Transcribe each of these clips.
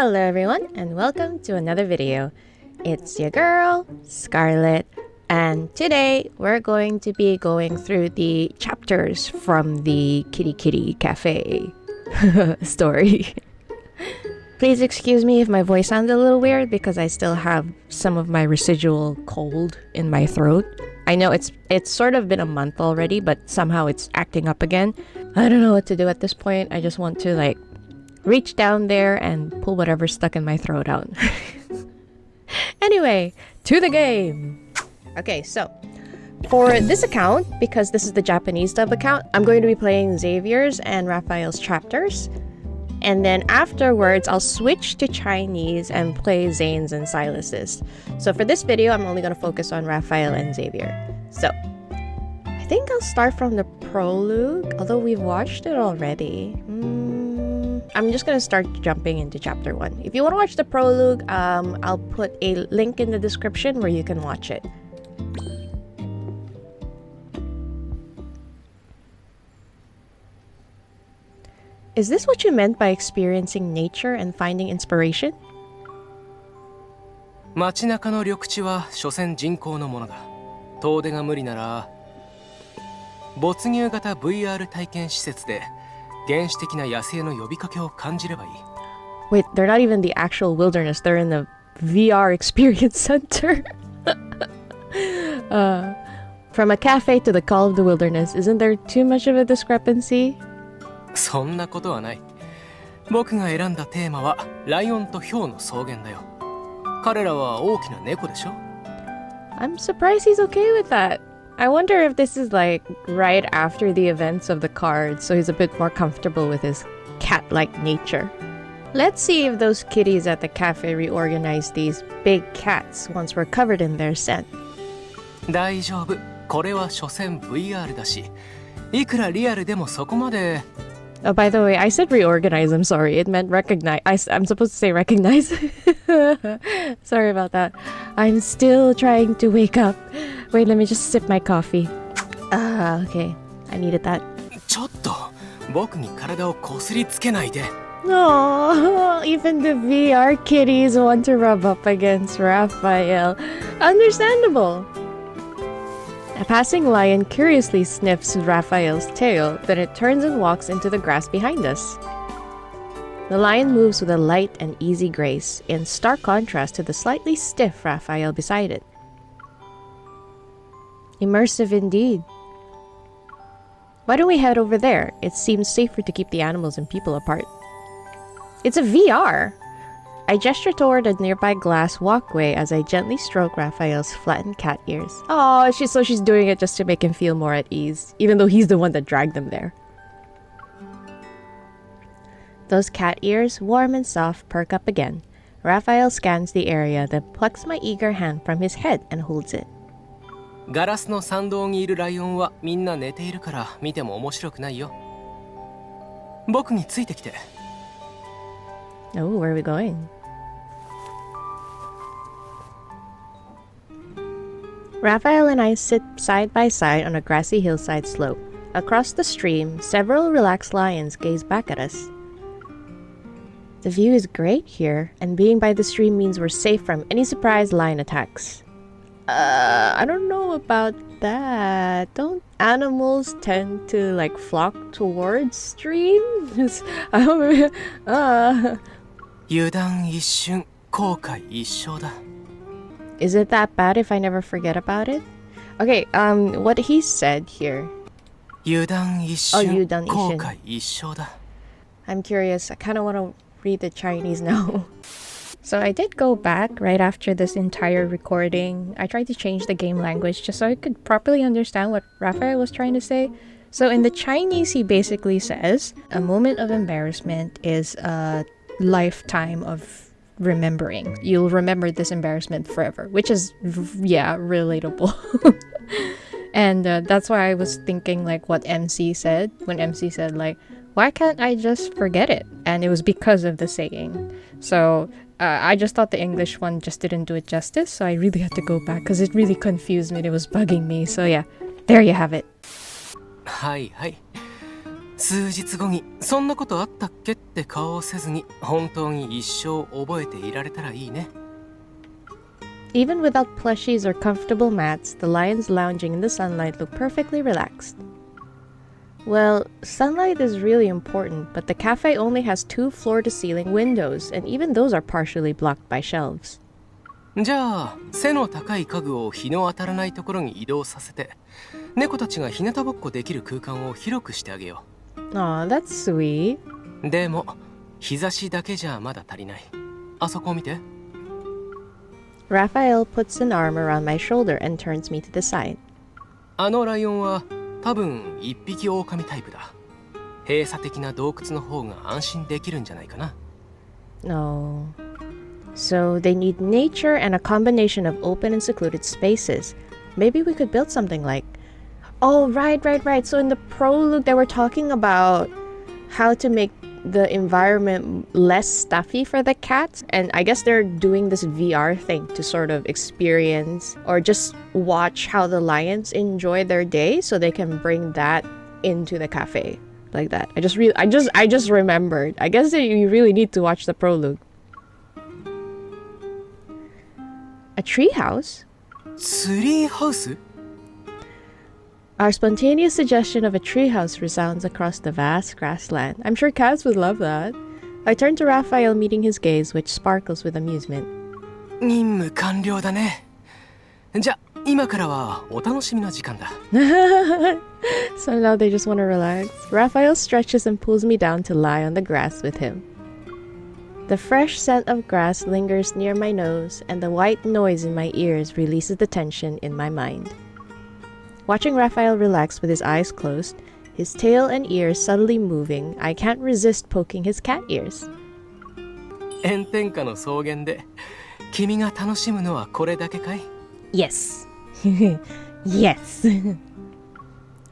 Hello everyone and welcome to another video. It's your girl, Scarlett, and today we're going to be going through the chapters from the Kitty Kitty Cafe story. Please excuse me if my voice sounds a little weird because I still have some of my residual cold in my throat. I know it's sort of been a month already, but somehow it's acting up again. I don't know what to do at this point. I just want to reach down there and pull whatever's stuck in my throat out. Anyway, to the game! Okay, so for this account, because this is the Japanese dub account, I'm going to be playing Xaviers and Rafayel's Chapters. And then afterwards, I'll switch to Chinese and play Zane's and Silas's. So for this video, I'm only going to focus on Rafayel and Xavier. So, I think I'll start from the prologue, although we've watched it already. I'm just going to start jumping into chapter 1. If you want to watch the prologue, I'll put a link in the description where you can watch it. Is this what you meant by experiencing nature and finding inspiration? 街中の緑地は所詮人工のものだ。遠出が無理なら没入型 VR 体験施設で原始的な野生の呼びかけを感じればいい。 Wait, they're not even the actual wilderness. They're in the VR experience center. From a cafe to the call of the wilderness, isn't there too much of a discrepancy? そんなことはない。僕が選んだテーマはライオンとヒョウの草原だよ。彼らは大きな猫でしょ? I'm surprised he's okay with that. I wonder if this is right after the events of the cards, so he's a bit more comfortable with his cat-like nature. Let's see if those kitties at the cafe reorganize these big cats once we're covered in their scent. 大丈夫。これは所詮 VR だし、いくらリアルでもそこまで。 Oh, by the way, I said reorganize, I'm sorry. It meant recognize. I'm supposed to say recognize. Sorry about that. I'm still trying to wake up. Wait, let me just sip my coffee. Okay. I needed that. ちょっと、僕に体をこすりつけないで。 Oh, even the VR kitties want to rub up against Rafayel. Understandable. A passing lion curiously sniffs Rafayel's tail, then it turns and walks into the grass behind us. The lion moves with a light and easy grace, in stark contrast to the slightly stiff Rafayel beside it. Immersive indeed. Why don't we head over there? It seems safer to keep the animals and people apart. It's a VR! I gesture toward a nearby glass walkway as I gently stroke Rafayel's flattened cat ears. Oh, she's doing it just to make him feel more at ease, even though he's the one that dragged them there. Those cat ears, warm and soft, perk up again. Rafayel scans the area, then plucks my eager hand from his head and holds it. ガラスの参道にいるライオンはみんな寝ているから見ても面白くないよ。僕についてきて。 Oh, where are we going? Rafayel and I sit side by side on a grassy hillside slope. Across the stream, several relaxed lions gaze back at us. The view is great here, and being by the stream means we're safe from any surprise lion attacks. I don't know about that. Don't animals tend to flock towards streams? 油断一瞬、後悔一生だ。 Is it that bad if I never forget about it? Okay, what he said here. 油断一瞬、後悔一生だ。 I'm curious. I kind of want to read the Chinese now. So I did go back right after this entire recording. I tried to change the game language just so I could properly understand what Rafayel was trying to say. So in the Chinese, he basically says, a moment of embarrassment is a lifetime of remembering. You'll remember this embarrassment forever, which is, yeah, relatable. And that's why I was thinking what MC said, when MC said why can't I just forget it? And it was because of the saying. So I just thought the English one just didn't do it justice, so I really had to go back because it really confused me. It was bugging me. So yeah, there you have it. はいはい。数日後にそんなことあったっけって顔をせずに本当に一生覚えていられたらいいね。 Even without plushies or comfortable mats, the lions lounging in the sunlight look perfectly relaxed. Well, sunlight is really important, but the cafe only has 2 floor-to-ceiling windows, and even those are partially blocked by shelves. じゃあ背の高い家具を日の当たらないところに移動させて猫たちが日向ぼっこできる空間を広くしてあげよう。 Aw, that's sweet. でも日差しだけじゃまだ足りない。あそこを見て。 Raphael puts an arm around my shoulder and turns me to the side. あのライオンは多分一匹狼タイプだ。閉鎖的な洞窟の方が安心できるんじゃないかな。 No. So they need nature and a combination of open and secluded spaces. Maybe we could build something like... Oh, right. So in the prologue, they were talking about how to make the environment less stuffy for the cats. And I guess they're doing this VR thing to sort of experience or just watch how the lions enjoy their day so they can bring that into the cafe. Like that. I just remembered. I guess that you really need to watch the prologue. A treehouse? ツリーハウス？ Our spontaneous suggestion of a treehouse resounds across the vast grassland. I'm sure cats would love that. I turn to Raphael, meeting his gaze, which sparkles with amusement. 任務完了だね。じゃ、今からはお楽しみの時間だ。 So now they just want to relax. Raphael stretches and pulls me down to lie on the grass with him. The fresh scent of grass lingers near my nose, and the white noise in my ears releases the tension in my mind. Watching Raphael relax with his eyes closed, his tail and ears subtly moving, I can't resist poking his cat ears. 炎天下の草原で君が楽しむのはこれだけかい？ Yes. Yes.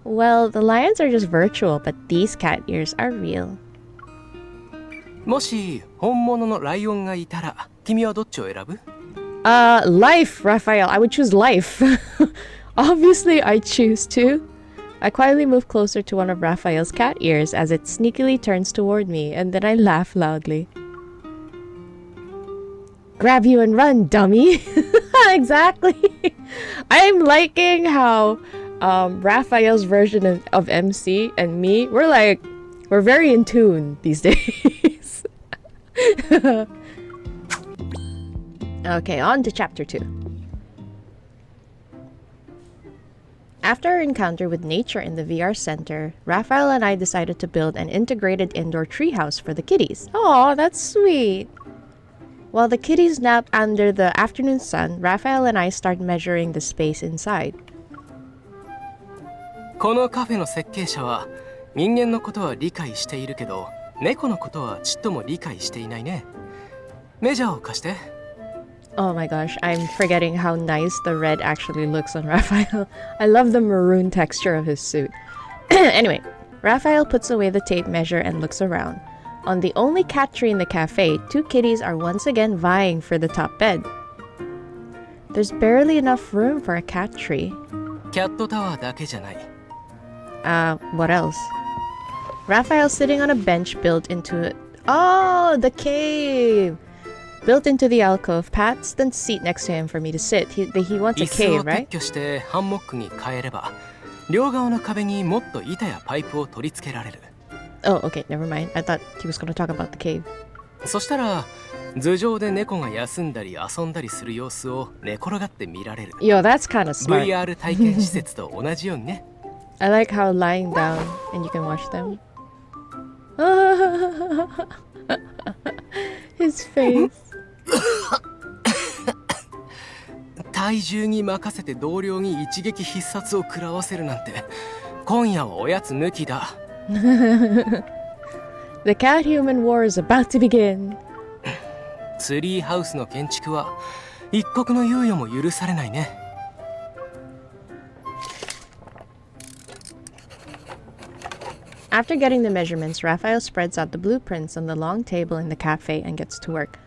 Well, the lions are just virtual, but these cat ears are real. もし本物のライオンがいたら君はどっちを選ぶ？ Life, Raphael. I would choose life. Obviously, I choose to. I quietly move closer to one of Raphael's cat ears as it sneakily turns toward me, and then I laugh loudly. Grab you and run, dummy. Exactly. I'm liking how Raphael's version of MC and me, we're very in tune these days. Okay, on to chapter 2. After our encounter with nature in the VR center, Raphael and I decided to build an integrated indoor treehouse for the kitties. Aw, that's sweet. While the kitties napped under the afternoon sun, Raphael and I started measuring the space inside. このカフェの設計者は人間のことは理解しているけど猫のことはちっとも理解していないね。メジャーを貸して。 Oh my gosh, I'm forgetting how nice the red actually looks on Raphael. I love the maroon texture of his suit. Anyway, Raphael puts away the tape measure and looks around. On the only cat tree in the cafe, 2 kitties are once again vying for the top bed. There's barely enough room for a cat tree. キャットタワーだけじゃない。 What else? Raphael's sitting on a bench built into it. Oh, the cave! Built into the alcove, Pat's the seat next to him for me to sit. He wants a 椅子 cave, を right? 撤去してハンモックに変えれば両側の壁にもっと板やパイプを取り付けられる。 Oh, okay, never mind. I thought he was going to talk about the cave. そしたら頭上で猫が休んだり遊んだりする様子を寝転がって見られる。 Yo, that's kind of smart. VR 体験施設と同じようにね。 I like how lying down and you can watch them. His face. 体重に任せて同僚に一撃必殺を食らわせるなんて今夜はおやつ抜きだ。 The cat-human war is about to begin. ツリーハウスの建築は一刻の猶予も許されないね。 After getting the measurements, Raphael spreads out the blueprints on the long table in the cafe and gets to work.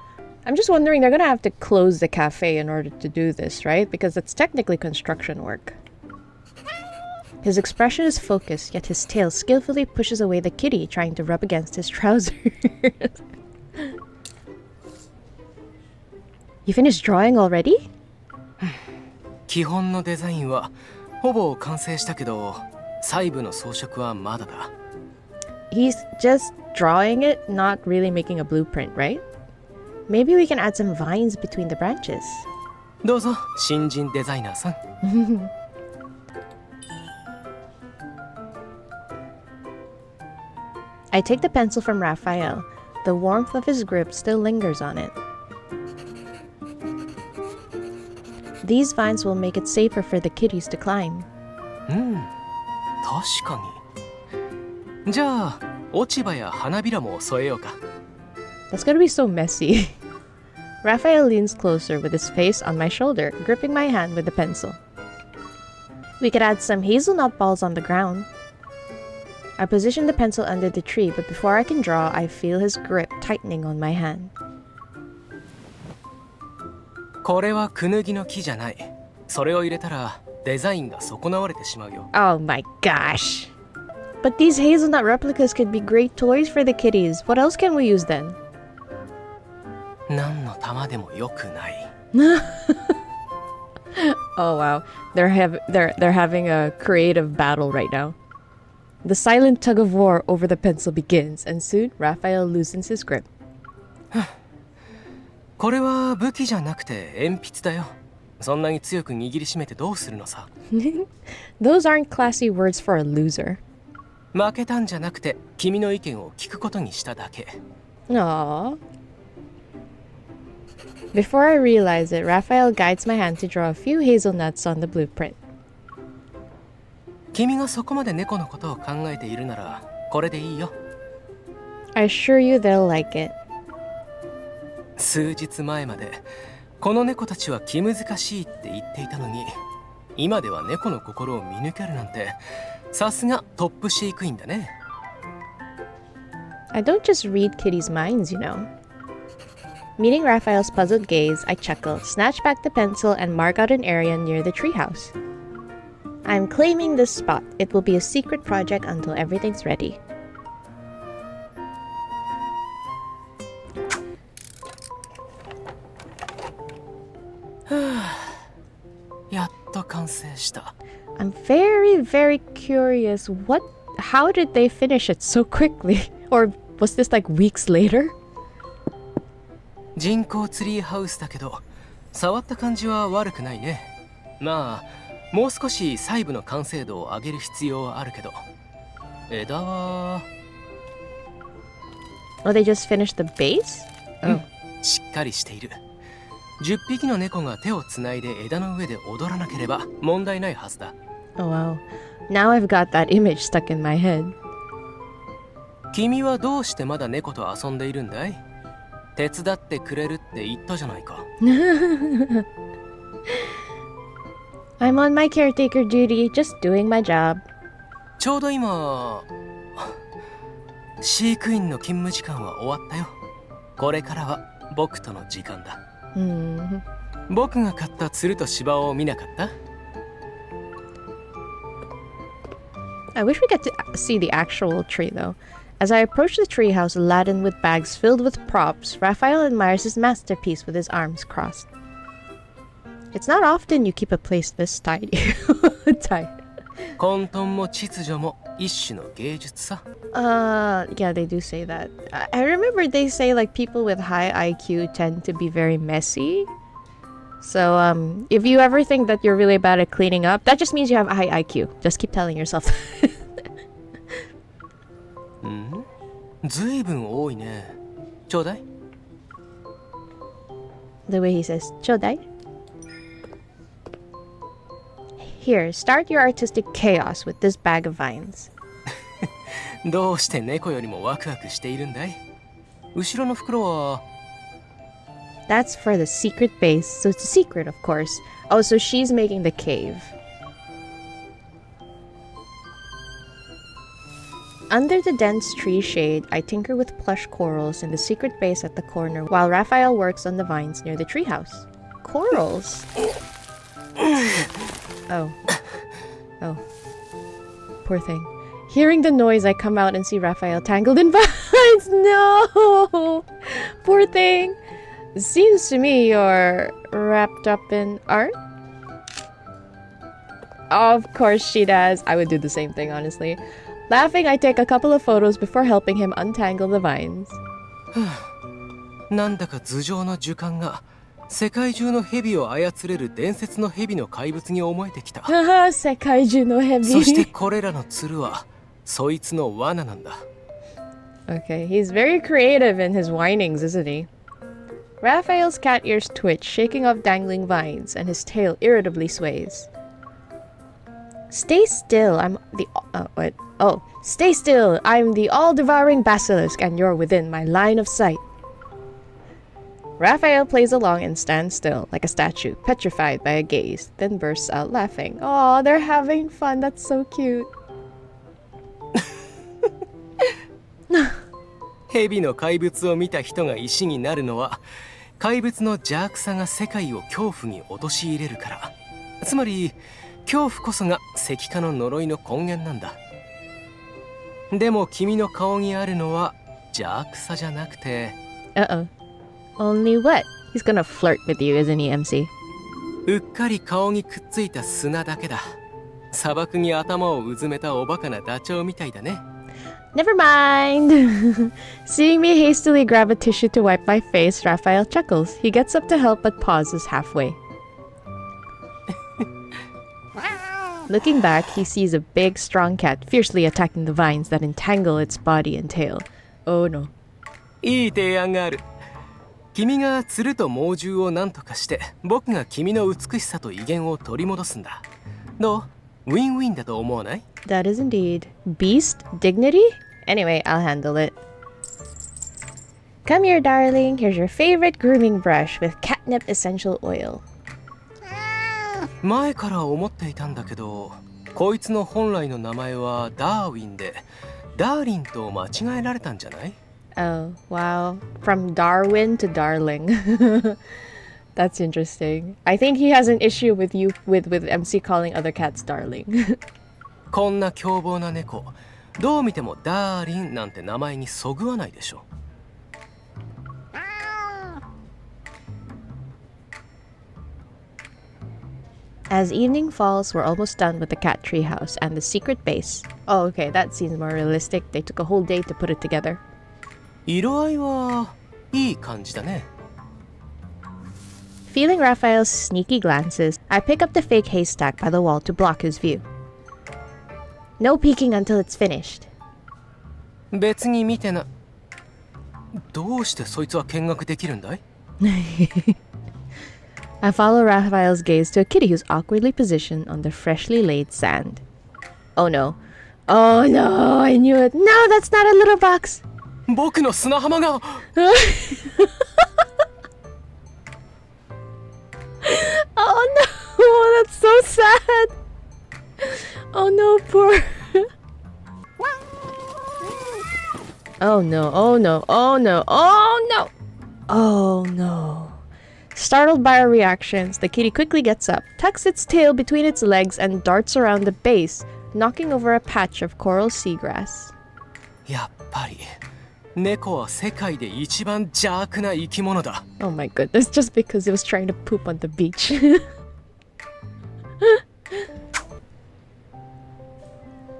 I'm just wondering, they're gonna have to close the cafe in order to do this, right? Because it's technically construction work. His expression is focused, yet his tail skillfully pushes away the kitty trying to rub against his trousers. You finished drawing already? 基本のデザインはほぼ完成したけど、細部の装飾はまだだ。He's just drawing it, not really making a blueprint, right? Maybe we can add some vines between the branches. どうぞ、新人デザイナーさん。I take the pencil from Raphael. The warmth of his grip still lingers on it. These vines will make it safer for the kitties to climb. 確かに。じゃあ、落ち葉や花びらも添えようか。That's gonna be so messy. Raphael leans closer with his face on my shoulder, gripping my hand with the pencil. We could add some hazelnut balls on the ground. I position the pencil under the tree, but before I can draw, I feel his grip tightening on my hand. これはクヌギの木じゃない。それを入れたらデザインが損なわれてしまうよ。Oh my gosh. But these hazelnut replicas could be great toys for the kitties. What else can we use then? 何の玉でもよくない。Oh wow. They're having a creative battle right now. The silent tug of war over the pencil begins, and soon Raphael loosens his grip. これは武器じゃなくて鉛筆だよ。そんなに強く握りしめてどうするのさ。Those aren't classy words for a loser. 負けたんじゃなくて君の意見を聞くことにしただけ。Aww. Before I realize it, Raphael guides my hand to draw a few hazelnuts on the blueprint. 君がそこまで猫のことを考えているならこれでいいよ。I assure you they'll like it. 数日前までこの猫たちは気難しいって言っていたのに、今では猫の心を見抜けるなんて、さすがトップ飼育員だね。I don't just read kitties' minds, you know. Meeting Raphael's puzzled gaze, I chuckle, snatch back the pencil, and mark out an area near the treehouse. I'm claiming this spot. It will be a secret project until everything's ready. I'm very, very curious. How did they finish it so quickly? Or was this like weeks later? 人工ツリーハウスだけど、触った感じは悪くないね。まあ、もう少し細部の完成度を上げる必要はあるけど、枝は。Oh, they just finished the base? Oh. しっかりしている。10匹の猫が手をつないで枝の上で踊らなければ問題ないはずだ。Oh wow. Now I've got that image stuck in my head. 君はどうしてまだ猫と遊んでいるんだい？手伝ってくれるって言ったじゃないか。I'm on my caretaker duty, just doing my job. ちょうど今、飼育員の勤務時間は終わったよ。これからは僕との時間だ。僕が買った鶴と芝を見なかった？ I wish we got to see the actual tree though. As I approach the treehouse laden with bags filled with props, Raphael admires his masterpiece with his arms crossed. It's not often you keep a place this tidy.混沌も秩序も一種の芸術さ。Yeah, they do say that. I remember they say like people with high IQ tend to be very messy. So if you ever think that you're really bad at cleaning up, that just means you have a high IQ. Just keep telling yourself that. ずいぶん多いね。ちょうだい。The way he says, ちょうだい. Here, start your artistic chaos with this bag of vines. どうして猫よりもワクワクしているんだい？後ろの袋は。That's for the secret base, so it's a secret, of course. Oh, so she's making the cave. Under the dense tree shade, I tinker with plush corals in the secret base at the corner while Raphael works on the vines near the treehouse. Corals? Oh. poor thing. Hearing the noise, I come out and see Rafayel tangled in vines. No! Poor thing. It seems to me you're wrapped up in art. Of course she does. I would do the same thing, honestly. Laughing, I take a couple of photos before helping him untangle the vines. なんだか頭上の樹幹が世界中の蛇を操れる伝説の蛇の怪物に思えてきた。世界中の蛇。そしてこれらの鶴はそいつの罠なんだ。Okay, he's very creative in his whinings, isn't he? Raphael's cat ears twitch, shaking off dangling vines, and his tail irritably sways. Stay still, I'm the... what? Oh, stay still, I'm the all-devouring basilisk, and you're within my line of sight. Raphael plays along and stands still, like a statue, petrified by a gaze, then bursts out laughing. Aw, they're having fun, that's so cute. 蛇の怪物を見た人が石になるのは怪物の邪悪さが世界を恐怖に陥れるから。つまり恐怖こそが石化の呪いの根源なんだ。でも君の顔にあるのは邪悪さじゃなくて。Only what? He's gonna flirt with you, isn't he, MC? うっかり顔にくっついた砂だけだ。砂漠に頭をうずめたおバカなダチョウみたいだね。Never mind! Seeing me hastily grab a tissue to wipe my face, Rafayel chuckles. He gets up to help but pauses halfway. Looking back, he sees a big, strong cat fiercely attacking the vines that entangle its body and tail. Oh no. いい提案がある。君が鶴と猛獣を何とかして僕が君の美しさと威厳を取り戻すんだ。どう？ウィンウィンだと思わない？ That is indeed. Beast? Dignity? Anyway, I'll handle it. Come here, darling. Here's your favorite grooming brush with catnip essential oil. 前から思っていたんだけど、こいつの本来の名前はダーウィンで、ダーリンと間違えられたんじゃない？ Oh, wow. From Darwin to Darling. That's interesting. I think he has an issue with you with MC calling other cats darling. こんな凶暴な猫、どう見てもダーリンなんて名前にそぐわないでしょ。As evening falls, we're almost done with the cat treehouse and the secret base. Oh, okay, that seems more realistic. They took a whole day to put it together. 色合いはいい感じだね。Feeling Raphael's sneaky glances, I pick up the fake haystack by the wall to block his view. No peeking until it's finished. 別に見てな。どうしてそいつは見学できるんだい？ I follow Raphael's gaze to a kitty who's awkwardly positioned on the freshly laid sand. Oh no. Oh no, I knew it. No, that's not a litter box. 僕の砂浜が。Oh no, that's so sad. Oh no, poor. Oh no, oh no, oh no, oh no. Oh no. Startled by our reactions, the kitty quickly gets up, tucks its tail between its legs, and darts around the base, knocking over a patch of coral seagrass. やっぱり猫は世界で一番邪悪な生き物だ。 Oh my goodness, just because it was trying to poop on the beach.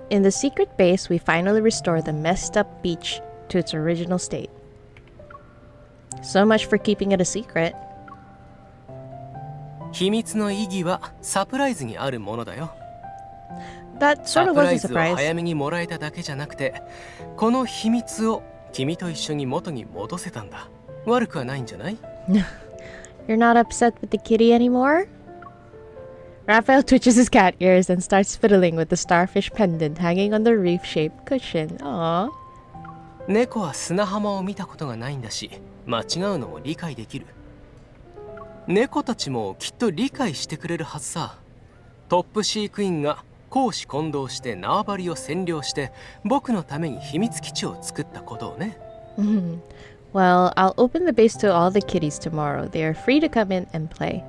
In the secret base, we finally restore the messed up beach to its original state. So much for keeping it a secret. 秘密の意義はサプライズにあるものだよ。 That サ sort of プ was ラ a イズを surprise. 早めにもらえただけじゃなくて、この秘密を君と一緒に元に戻せたんだ。悪くはないんじゃない？ You're not upset with the kitty anymore? Raphael twitches his cat ears and starts fiddling with the starfish pendant hanging on the reef-shaped cushion. Aww. 猫は砂浜を見たことがないんだし、間違うのも理解できる。猫たちもきっと理解してくれるはずさ。トップ飼育員が公私混同して縄張りを占領して僕のために秘密基地を作ったことをね。Well, I'll open the base to all the kitties tomorrow. They are free to come in and play.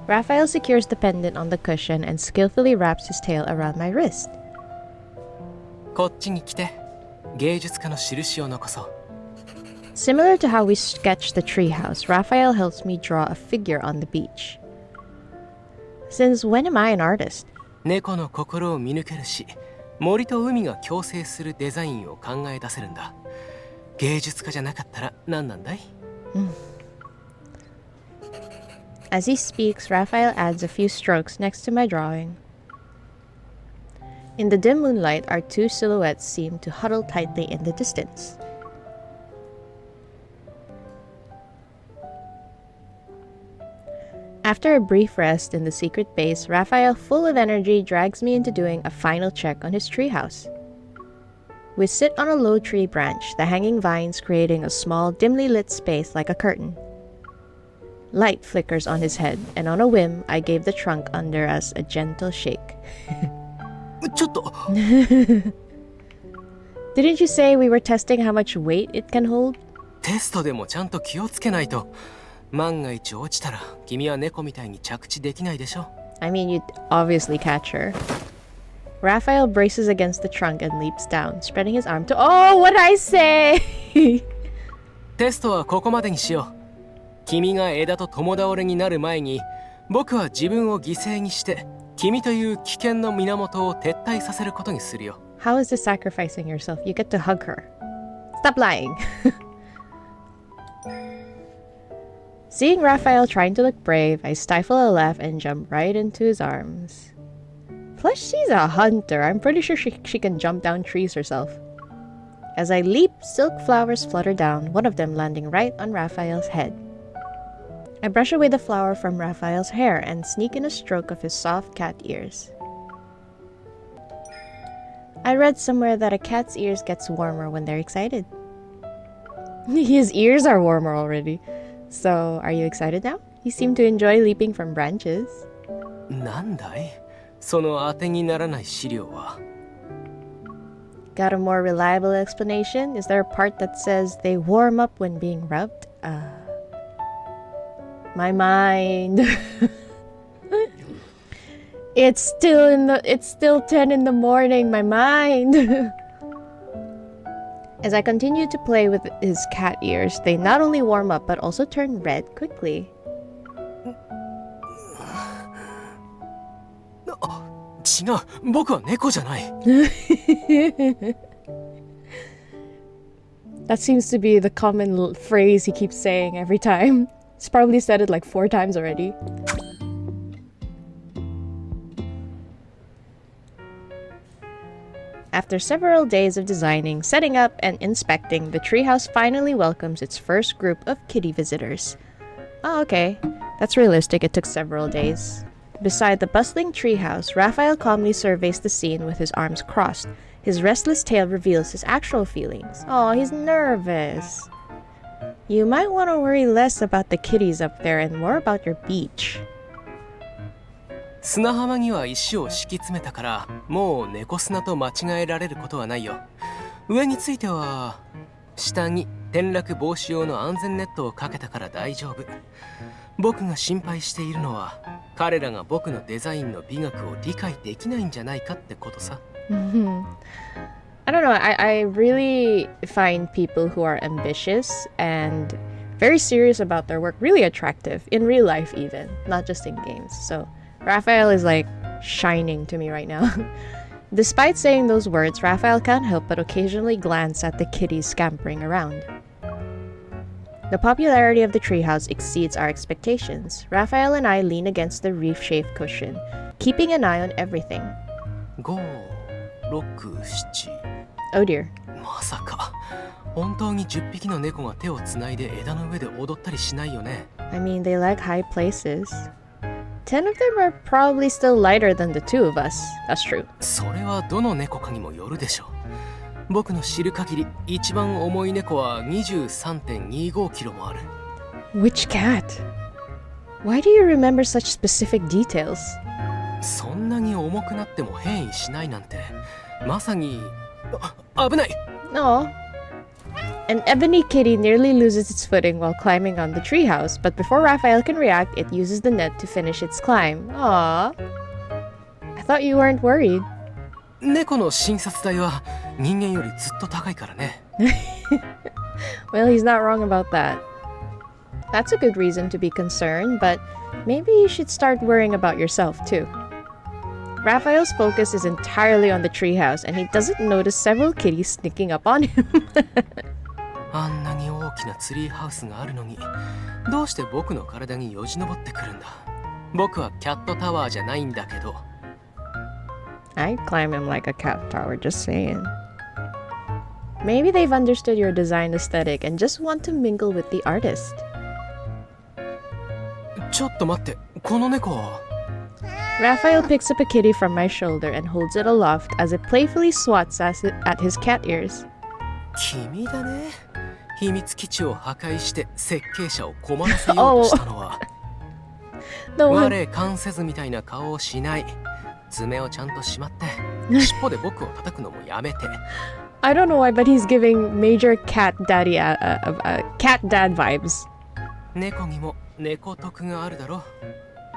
Raphael secures the pendant on the cushion and skillfully wraps his tail around my wrist. こっちに来て芸術家の印を残そう。 Similar to how we sketched the treehouse, Raphael helps me draw a figure on the beach. Since when am I an artist? 猫の心を見抜けるし、森と海が共生するデザインを考え出せるんだ。芸術家じゃなかったら何なんだい？ As he speaks, Raphael adds a few strokes next to my drawing. In the dim moonlight, our two silhouettes seem to huddle tightly in the distance. After a brief rest in the secret base, Raphael, full of energy, drags me into doing a final check on his treehouse. We sit on a low tree branch, the hanging vines creating a small, dimly lit space like a curtain. Light flickers on his head, and on a whim, I gave the trunk under us a gentle shake. ちょっと Didn't you say we were testing how much weight it can hold? テストでもちゃんと気をつけないと。万が一落ちたら君は猫みたいに着地できないでしょ。 I mean, you'd obviously catch her. Raphael braces against the trunk and leaps down, spreading his arm to— Oh, what'd I say? テストはここまでにしよう。君が枝と共倒れになる前に、僕は自分を犠牲にして君という危険の源を撤退させることにするよ。 How is this sacrificing yourself? You get to hug her. Stop lying. Seeing Raphael trying to look brave, I stifle a laugh and jump right into his arms. Plus, she's a hunter. I'm pretty sure she can jump down trees herself. As I leap, silk flowers flutter down, one of them landing right on Raphael's head. I brush away the flower from Raphael's hair and sneak in a stroke of his soft cat ears. I read somewhere that a cat's ears gets warmer when they're excited. His ears are warmer already. So, are you excited now? You seem to enjoy leaping from branches. なんだい？その当てにならない資料は。 Got a more reliable explanation? Is there a part that says they warm up when being rubbed? My mind. It's still 10 in the morning, my mind. As I continue to play with his cat ears, they not only warm up but also turn red quickly. 違う、僕は猫じゃない。 That seems to be the common phrase he keeps saying every time. He's probably said it like 4 times already. After several days of designing, setting up, and inspecting, the treehouse finally welcomes its first group of kitty visitors. Oh, okay. That's realistic. It took several days. Beside the bustling treehouse, Raphael calmly surveys the scene with his arms crossed. His restless tail reveals his actual feelings. Oh, he's nervous. You might want to worry less about the kitties up there and more about your beach. 砂浜には石を敷き詰めたから、もう猫砂と間違えられることはないよ。上については、下に転落防止用の安全ネットをかけたから大丈夫。僕が心配しているのは、彼らが僕のデザインの美学を理解できないんじゃないかってことさ。I don't know, I really find people who are ambitious and very serious about their work really attractive, in real life even, not just in games. So Raphael is like shining to me right now. Despite saying those words, Raphael can't help but occasionally glance at the kitties scampering around. The popularity of the treehouse exceeds our expectations. Raphael and I lean against the reef-shaped cushion, keeping an eye on everything. 5、6、7。 Oh dear. まさか、本当に10匹の猫が手をつないで枝の上で踊ったりしないよね。I mean, they like high places. 10 of them are probably still lighter than the 2 of us. That's true. それはどの猫かにもよるでしょう。僕の知る限り、一番重い猫は 23.25 キロもある。Which cat? Why do you remember such specific details? そんなに重くなっても変異しないなんて、まさに、危ない。No. An ebony kitty nearly loses its footing while climbing on the treehouse, but before Raphael can react, it uses the net to finish its climb. Aww. I thought you weren't worried. 猫の診察代は人間よりずっと高いからね。Well, he's not wrong about that. That's a good reason to be concerned, but maybe you should start worrying about yourself too. Raphael's focus is entirely on the treehouse, and he doesn't notice several kitties sneaking up on him. あんなに大きなツリーハウスがあるのに、どうして僕の体によじ登ってくるんだ。僕はキャットタワーじゃないんだけど。I'd climb him like a cat tower, just saying. Maybe they've understood your design aesthetic and just want to mingle with the artist. ちょっと待って、この猫は。Raphael picks up a kitty from my shoulder and holds it aloft as it playfully swats at his cat ears. 君だね。秘密基地を破壊して設計者を困らせようとしたのは。我関せずみたいな顔をしない。爪をちゃんとしまって、尻尾で僕を叩くのもやめて。I don't know why, but he's giving major cat daddy cat dad vibes. 猫にも猫徳があるだろ。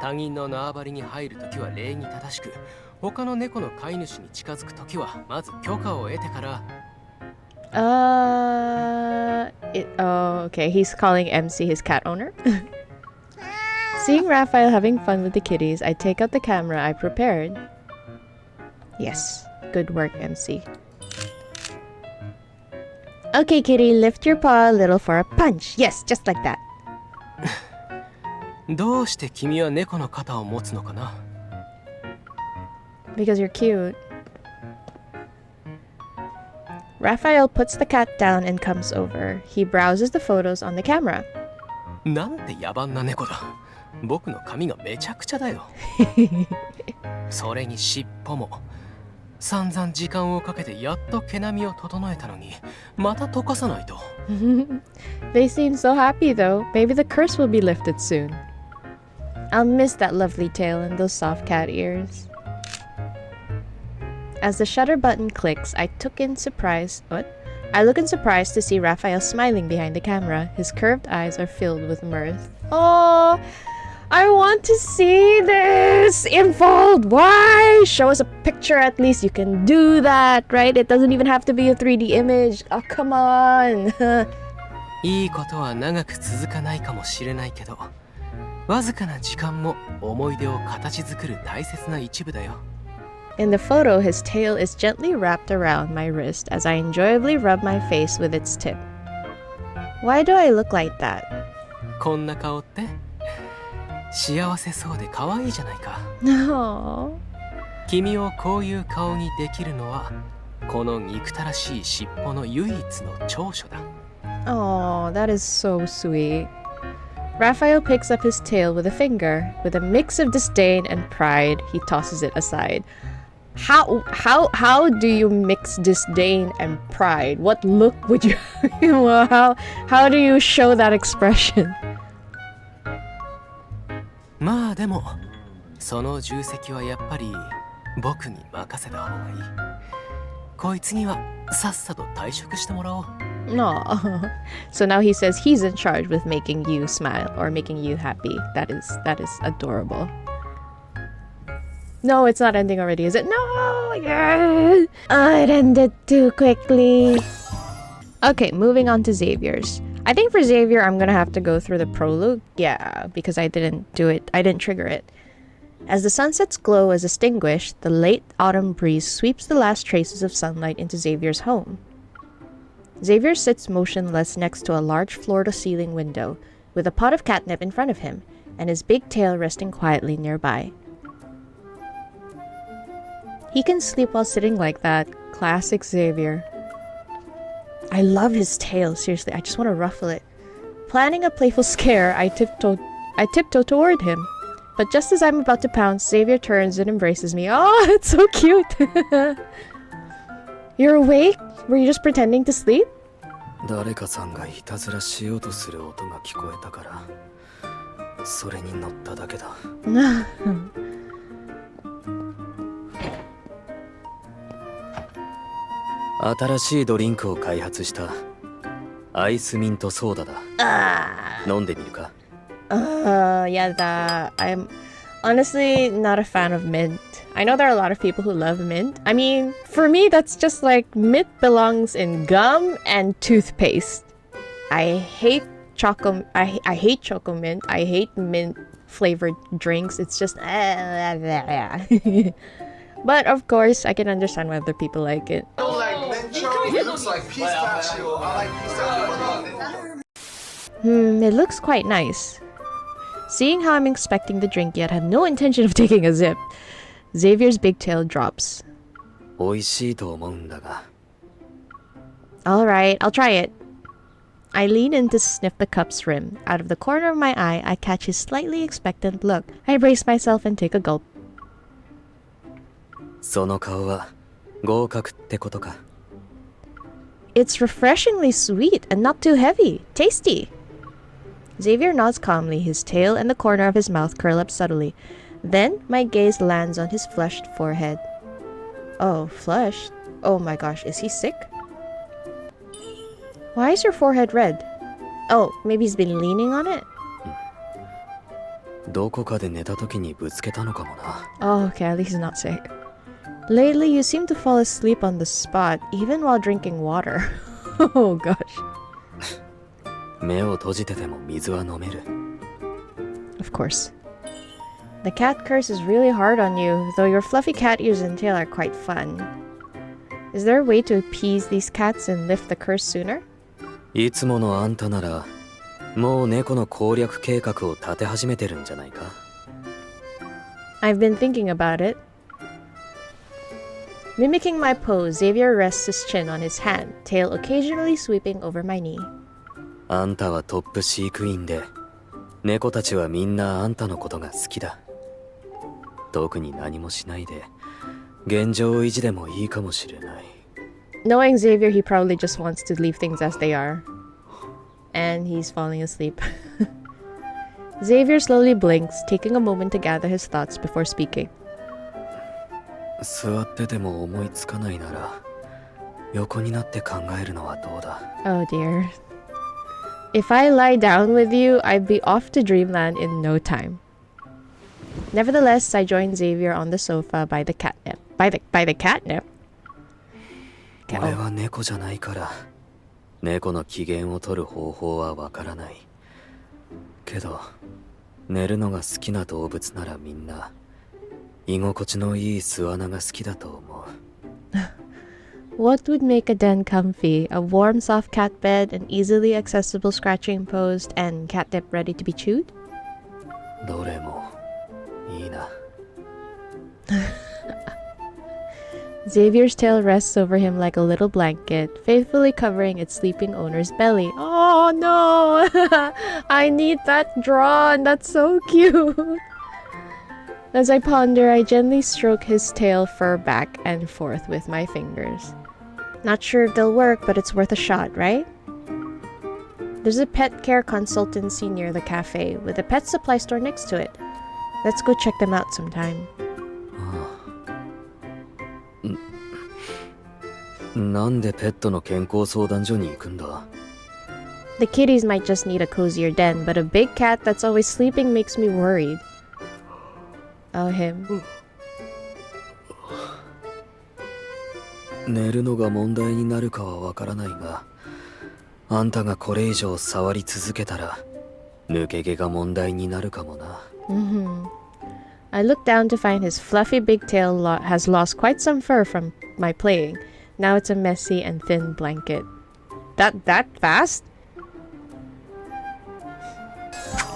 他人の縄張りに入るときは礼儀正しく、他の猫の飼い主に近づくときはまず許可を得てから。Oh, okay. He's calling MC his cat owner. Seeing Raphael having fun with the kitties, I take out the camera I prepared. Yes, good work, MC. Okay, kitty, lift your paw a little for a punch. Yes, just like that. どうして君は猫の肩を持つのかな？ Because you're cute. Raphael puts the cat down and comes over. He browses the photos on the camera. なんて野蛮な猫だ。僕の髪がめちゃくちゃだよ。それに尻尾も。散々時間をかけてやっと毛並みを整えたのに、また溶かさないと。They seem so happy though. Maybe the curse will be lifted soon. I'll miss that lovely tail and those soft cat ears. As the shutter button clicks, I look in surprise to see Raphael smiling behind the camera. His curved eyes are filled with mirth. Oh, I want to see this unfold. Why? Show us a picture at least. You can do that, right? It doesn't even have to be a 3D image. Oh, come on. いいことは長く続かないかもしれないけど、わずかな時間も思い出を形作る大切な一部だよ。In the photo, his tail is gently wrapped around my wrist as I enjoyably rub my face with its tip. Why do I look like that? こんな顔って幸せそうで可愛いじゃないか。No. 君をこういう顔にできるのは、この憎たらしい尻尾の唯一の長所だ。Oh, that is so sweet. Raphael picks up his tail with a finger. With a mix of disdain and pride, he tosses it aside. How do you mix disdain and pride? What look would you how do you show that expression? まあでもその重責はやっぱり僕に任せた方がいい。こいつにはさっさと退職してもらおう。No. So now he says he's in charge with making you smile or making you happy. That is adorable. No, it's not ending already, is it? No! Yeah! It ended too quickly. Okay, moving on to Xaviers. I think for Xavier, I'm gonna have to go through the prologue. Yeah, because I didn't trigger it. As the sunset's glow is extinguished, the late autumn breeze sweeps the last traces of sunlight into Xavier's home. Xavier sits motionless next to a large floor-to-ceiling window, with a pot of catnip in front of him, and his big tail resting quietly nearby. He can sleep while sitting like that. Classic Xavier. I love his tail, seriously, I just want to ruffle it. Planning a playful scare, I tiptoe toward him. But just as I'm about to pounce, Xavier turns and embraces me. Oh, it's so cute! You're awake? Were you just pretending to sleep? 誰かさんがいたずらしようとする音が聞こえたから、それに乗っただけだ。新しいドリンクを開発したアイスミントソーダだ。飲んでみるか？やだ。Honestly, not a fan of mint. I know there are a lot of people who love mint. I mean, for me, that's just like mint belongs in gum and toothpaste. I hate I hate choco mint. I hate mint flavored drinks. It's just but of course, I can understand why other people like it. I don't like mint chocolate. It looks like pistachio. I like pistachio. It looks quite nice. Seeing how I'm inspecting the drink yet have no intention of taking a sip, Xavier's big tail drops. Alright, I'll try it. I lean in to sniff the cup's rim. Out of the corner of my eye, I catch his slightly expectant look. I brace myself and take a gulp. It's refreshingly sweet and not too heavy. Tasty. Xavier nods calmly, his tail and the corner of his mouth curl up subtly. Then, my gaze lands on his flushed forehead. Oh, flushed? Oh my gosh, is he sick? Why is your forehead red? Oh, maybe he's been leaning on it? Oh, okay, at least he's not sick. Lately, you seem to fall asleep on the spot, even while drinking water. Oh gosh. Of course. The cat curse is really hard on you, though your fluffy cat ears and tail are quite fun. Is there a way to appease these cats and lift the curse sooner? I've been thinking about it. Mimicking my pose, Xavier rests his chin on his hand, tail occasionally sweeping over my knee. What Knowing Xavier, he probably just wants to leave things as they are. And he's falling asleep. Xavier slowly blinks, taking a moment to gather his thoughts before speaking. Oh dear. If I lie down with you, I'd be off to dreamland in no time. Nevertheless, I join Xavier on the sofa by the catnip. By the catnip? What would make a den comfy? A warm, soft cat bed, an easily accessible scratching post, and catnip ready to be chewed? Xavier's tail rests over him like a little blanket, faithfully covering its sleeping owner's belly. Oh no! I need that drawn! That's so cute! As I ponder, I gently stroke his tail fur back and forth with my fingers. Not sure if they'll work, but it's worth a shot, right? There's a pet care consultancy near the cafe, with a pet supply store next to it. Let's go check them out sometime. The kitties might just need a cozier den, but a big cat that's always sleeping makes me worried. Oh, him. I look down to find his fluffy big tail has lost quite some fur from my playing. Now it's a messy and thin blanket. That fast?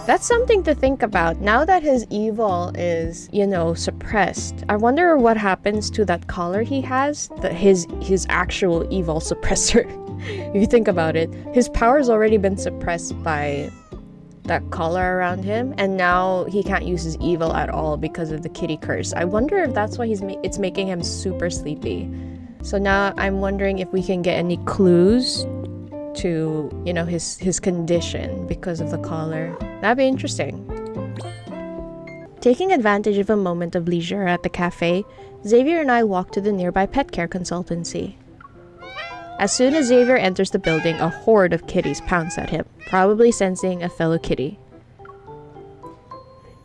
That's something to think about. Now that his evil is, suppressed, I wonder what happens to that collar he has, his actual evil suppressor. If you think about it, his power's already been suppressed by that collar around him, and now he can't use his evil at all because of the kitty curse. I wonder if that's why it's making him super sleepy. So now I'm wondering if we can get any clues to, his condition because of the collar. That'd be interesting. Taking advantage of a moment of leisure at the cafe, Xavier and I walk to the nearby pet care consultancy. As soon as Xavier enters the building, a horde of kitties pounce at him, probably sensing a fellow kitty.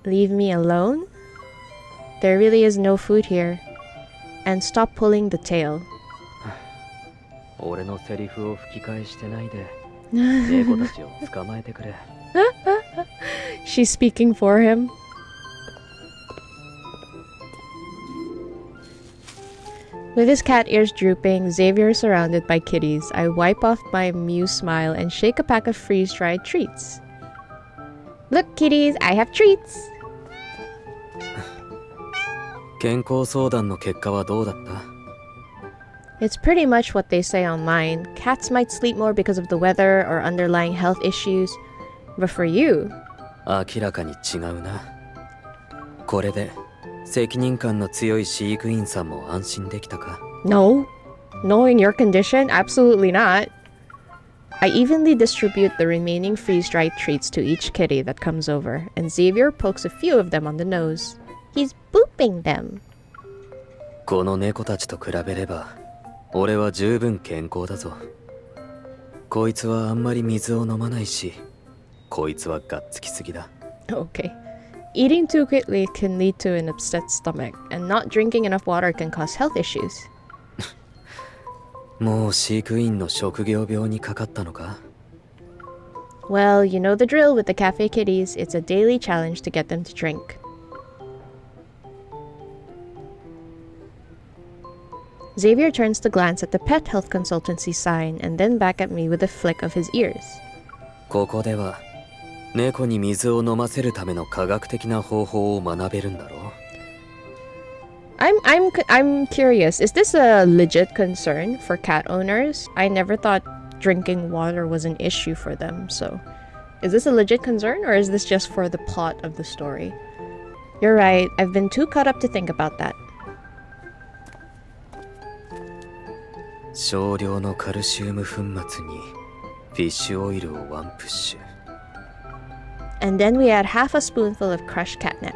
Leave me alone? There really is no food here. And stop pulling the tail. 俺のセリフを吹き返してないで猫たちを捕まえてくれ She's speaking for him. With his cat ears drooping, Xavier is surrounded by kitties. I wipe off my Mew smile and shake a pack of freeze-dried treats. Look, kitties, I have treats! 健康相談の結果はどうだった It's pretty much what they say online. Cats might sleep more because of the weather or underlying health issues. But for you... 明らかに違うなこれで責任感の強い飼育員さんも安心できたか No. Knowing your condition? Absolutely not. I evenly distribute the remaining freeze-dried treats to each kitty that comes over, and Xavier pokes a few of them on the nose. He's booping them. この猫たちと比べれば俺は十分健康だぞこいつはあんまり水を飲まないしこいつはがっつきすぎだ Okay. Eating too quickly can lead to an upset stomach, and not drinking enough water can cause health issues. もう飼育員の職業病にかかったのか Well, you know the drill with the cafe kitties. It's a daily challenge to get them to drink. Xavier turns to glance at the pet health consultancy sign and then back at me with a flick of his ears. ここでは猫に水を飲ませるための科学的な方法を学べるんだろう I'm curious. Is this a legit concern for cat owners? I never thought drinking water was an issue for them. So, is this a legit concern or is this just for the plot of the story? You're right. I've been too caught up to think about that. 少量のカルシウム粉末にフィッシュオイルをワンプッシュ And then we add half a spoonful of crushed catnip.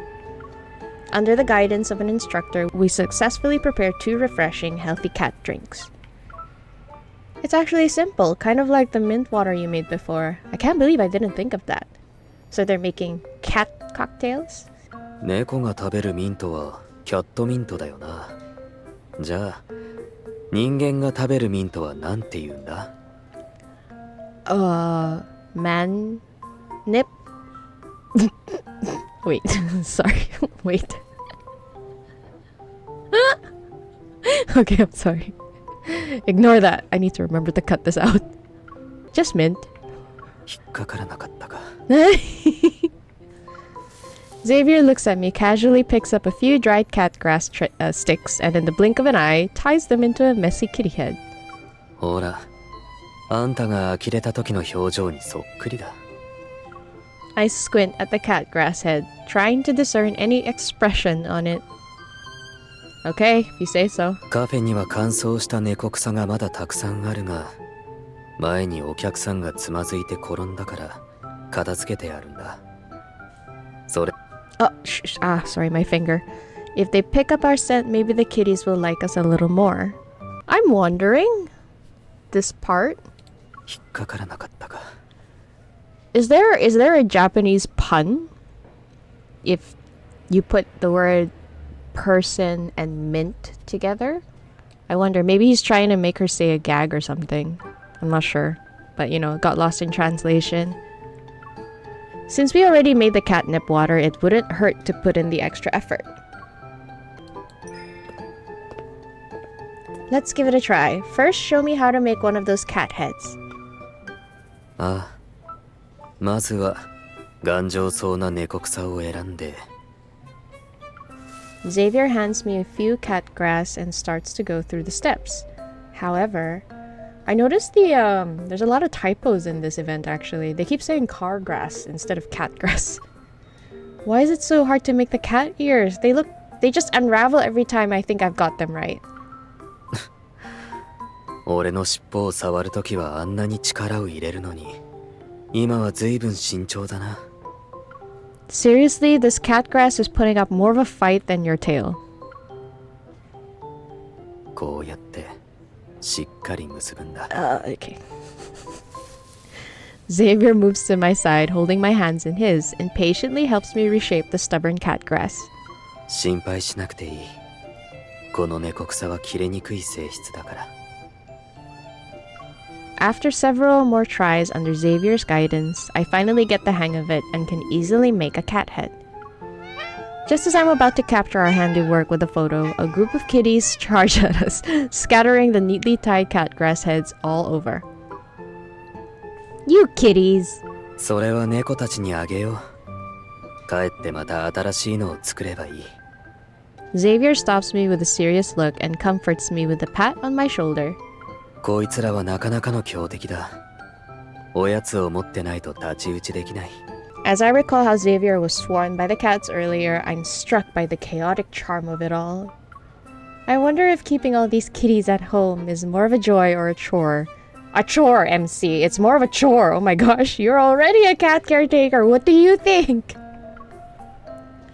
Under the guidance of an instructor, we successfully prepare 2 refreshing, healthy cat drinks. It's actually simple, kind of like the mint water you made before. I can't believe I didn't think of that. So they're making cat cocktails? 猫が食べるミントはキャットミントだよなじゃあ人間が食べるミントはなんて言うんだ Man... Nip? Wait, sorry, wait. Okay, I'm sorry. Ignore that. I need to remember to cut this out. Just mint. 引っかからなかったか Xavier looks at me, casually picks up a few dried cat grass sticks, and in the blink of an eye, ties them into a messy kitty head. ほらあんたが呆れた時の表情にそっくりだ I squint at the cat grass head, trying to discern any expression on it. Okay, if you say so. カフェには乾燥した猫草がまだたくさんあるが前にお客さんがつまずいて転んだから片付けてあるんだそれ Oh, sorry, my finger. If they pick up our scent, maybe the kitties will like us a little more. I'm wondering... This part? 引っかからなかったか Is there a Japanese pun? If you put the word person and mint together? I wonder, maybe he's trying to make her say a gag or something. I'm not sure. But, you know, it got lost in translation. Since we already made the catnip water, it wouldn't hurt to put in the extra effort. Let's give it a try. First, show me how to make one of those cat heads. ああまずは頑丈そうな猫草を選んで Xavier hands me a few cat grass and starts to go through the steps. However, I noticed there's a lot of typos in this event actually. They keep saying car grass instead of cat grass. Why is it so hard to make the cat ears? They just unravel every time I think I've got them right. 俺の尻尾を触るときはあんなに力を入れるのに今は随分慎重だな Seriously, this cat grass is putting up more of a fight than your tail. こうやってしっかり結ぶんだ Okay. Xavier moves to my side, holding my hands in his, and patiently helps me reshape the stubborn cat grass. 心配しなくていい。この猫草は切れにくい性質だから。After several more tries under Xavier's guidance, I finally get the hang of it and can easily make a cat head. Just as I'm about to capture our handiwork with a photo, a group of kitties charge at us, scattering the neatly tied cat grass heads all over. You kitties! それは猫たちにあげよう。帰ってまた新しいのを作ればいい。Xavier stops me with a serious look and comforts me with a pat on my shoulder. こいつらはなかなかの強敵だ。おやつを持ってないと太刀打ちできない。As I recall how Xavier was swarmed by the cats earlier, I'm struck by the chaotic charm of it all. I wonder if keeping all these kitties at home is more of a joy or a chore. A chore, MC. It's more of a chore. Oh my gosh, you're already a cat caretaker. What do you think?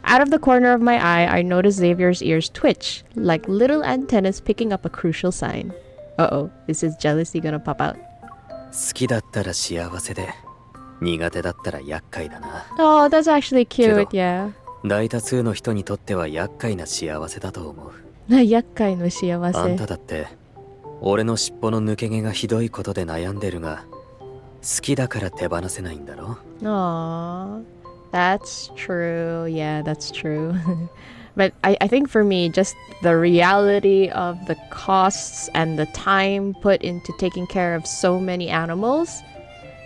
Out of the corner of my eye, I notice Xavier's ears twitch, like little antennas picking up a crucial sign. Uh-oh, is his jealousy gonna pop out? 好きだったら幸せで、苦手だったら厄介だな。Oh, that's actually cute, yeah. 大多数の人にとっては厄介な幸せだと思う。厄介の幸せ。あんただって、俺の尻尾の抜け毛がひどいことで悩んでるが、好きだから手放せないんだろ。Aww, that's true. Yeah, that's true. But I think for me, just the reality of the costs and the time put into taking care of so many animals,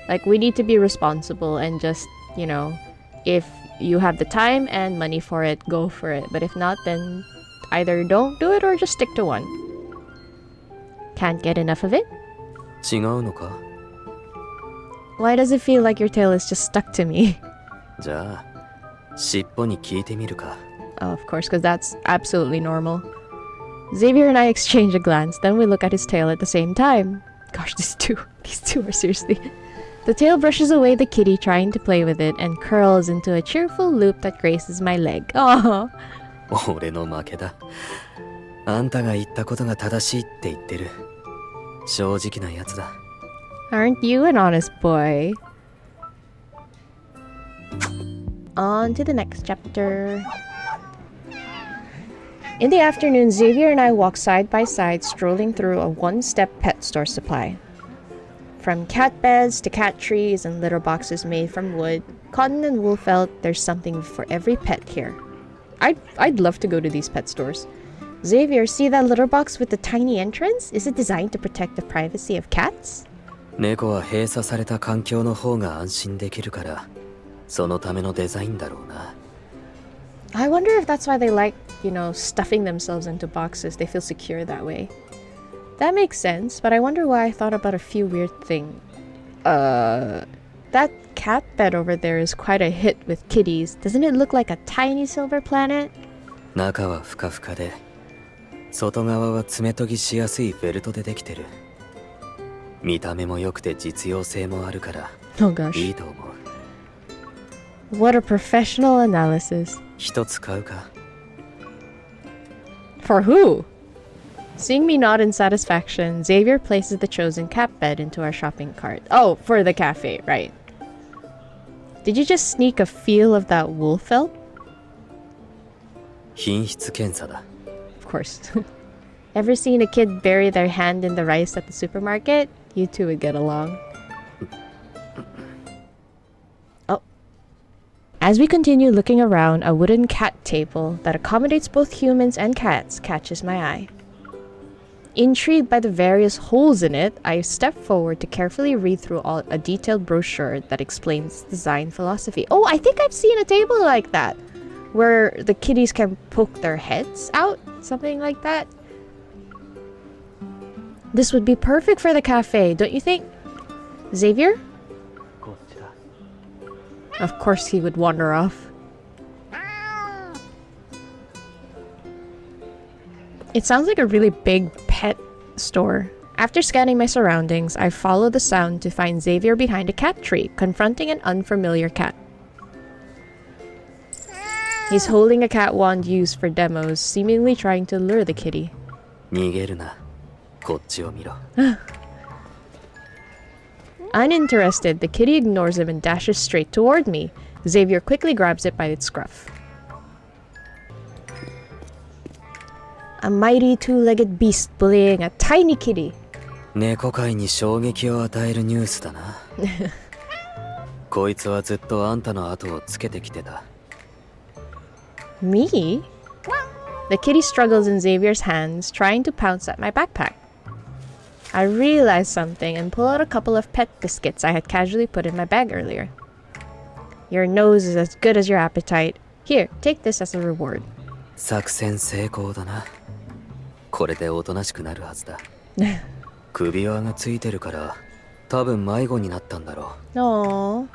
like we need to be responsible and just, you know, if you have the time and money for it, go for it. But if not, then either don't do it or just stick to one. Can't get enough of it? 違うのか? Why does it feel like your tail is just stuck to me? じゃあ、尻尾に聞いてみるか。Oh, of course, because that's absolutely normal. Xavier and I exchange a glance, then we look at his tail at the same time. Gosh, these two are seriously... The tail brushes away the kitty trying to play with it and curls into a cheerful loop that graces my leg. Aww. 俺の負けだ。あんたが言ったことが正しいって言ってる。正直なやつだ。Aren't you an honest boy? On to the next chapter. In the afternoon, Xavier and I walk side by side, strolling through a one-step pet store supply. From cat beds to cat trees and litter boxes made from wood, cotton and wool felt, there's something for every pet here. I'd love to go to these pet stores. Xavier, see that litter box with the tiny entrance? Is it designed to protect the privacy of cats? 猫は閉鎖された環境の方が安心できるから、そのためのデザインだろうな。I wonder if that's why they like, you know, stuffing themselves into boxes. They feel secure that way. That makes sense, but I wonder why I thought about a few weird things. That cat bed over there is quite a hit with kitties. Doesn't it look like a tiny silver planet? 中はふかふかで、外側は爪研ぎしやすいフェルトでできてる。見た目も良くて実用性もあるから、Oh gosh. いいと思う。What a professional analysis. 一つ買うか。For who? Seeing me nod in satisfaction, Xavier places the chosen cat bed into our shopping cart. Oh, for the cafe, right. Did you just sneak a feel of that wool felt? 品質検査だ。Of course. Ever seen a kid bury their hand in the rice at the supermarket? You two would get along. Oh. As we continue looking around, a wooden cat table that accommodates both humans and cats catches my eye. Intrigued by the various holes in it, I step forward to carefully read through a detailed brochure that explains design philosophy. Oh, I think I've seen a table like that, where the kitties can poke their heads out, something like that. This would be perfect for the cafe, don't you think? Xavier? Of course he would wander off. It sounds like a really big pet store. After scanning my surroundings, I follow the sound to find Xavier behind a cat tree, confronting an unfamiliar cat. He's holding a cat wand used for demos, seemingly trying to lure the kitty. 逃げるな。こっちを見ろ。Uninterested, the kitty ignores him and dashes straight toward me. Xavier quickly grabs it by its scruff. A mighty two-legged beast bullying a tiny kitty. 猫界に衝撃を与えるニュースだな。こいつはずっとあんたの後をつけてきてた。Me? The kitty struggles in Xavier's hands, trying to pounce at my backpack. I realize something and pull out a couple of pet biscuits I had casually put in my bag earlier. Your nose is as good as your appetite. Here, take this as a reward. 作戦成功だな。これでおとなしくなるはずだ。首輪がついてるから多分迷子になったんだろう。Aww.